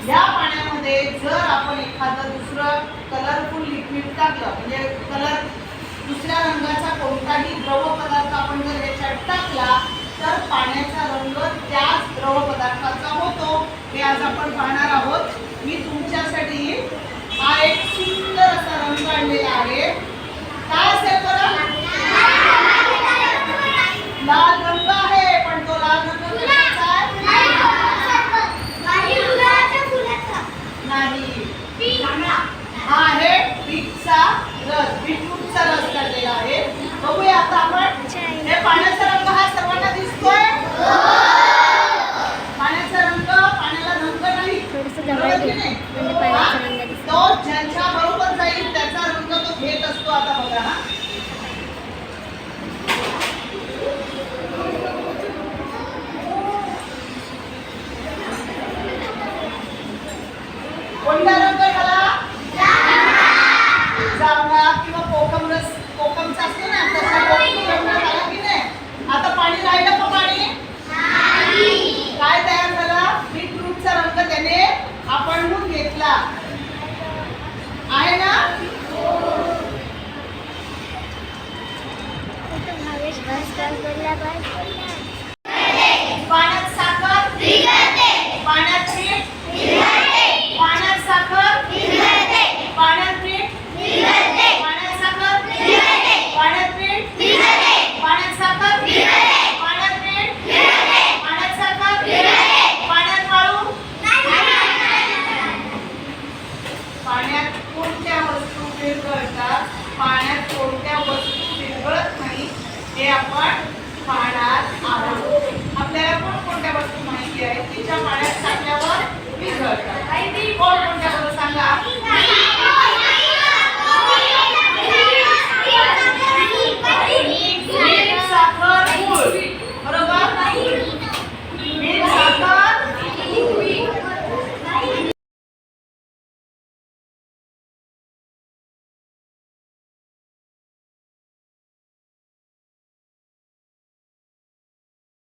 या पाण्यामध्ये जर आपण एखादं दुसरं कलरफुल लिक्विड टाकलं, म्हणजे कलर दुसऱ्या रंगाचा कोणताही द्रव पदार्थ आपण जर याच्यात टाकला तर पाण्याचा रंग त्याच द्रव पदार्थाचा होतो. हे आज आपण पाहणार आहोत. मी तुमच्यासाठी हा एक सुंदर असा रंग आणलेला आहे. काय असेल बरं? लाल रंग आहे. पण तो लाल रंग कशाचा आहे? नाही. हा आहे बीटचा रस, बीटरूटचा रस काढलेला आहे. बघूया आता आपण. हे पाण्याचा रंग हा सर्वांना दिसतोय? पाण्याचा रंग, पाण्याला रंग नाही, तो ज्यांच्या बरोबर जाईल त्याचा रंग तो घेत असतो. आता बघा हा, कोणता रंग झाला? जांभळा किंवा कोकम रस, कोकमचा असतो ना, तसा कोकम रंग झाला की नाही? आता पाणी राहिलं का? पाणी काय तयार झाला? बीटरूटचा रंग त्याने आपण घेतला आहे ना. पाण्यात साखर, पाण्यात मीठ, पाण्यात साखर, पाण्यात मीठ, पाण्यात साखर, पाण्यात मीठ, पाण्यात साखर, पाण्यात मीठ, पाण्यात साखर, पाण्यात वाळू. पाण्यात कोणत्या वस्तू विरघळतात, पाण्यात कोणत्या वस्तू विरघळत नाही हे आपण पाहणार आहोत. आपल्याला कोणत्या वस्तू माहिती आहे तिच्या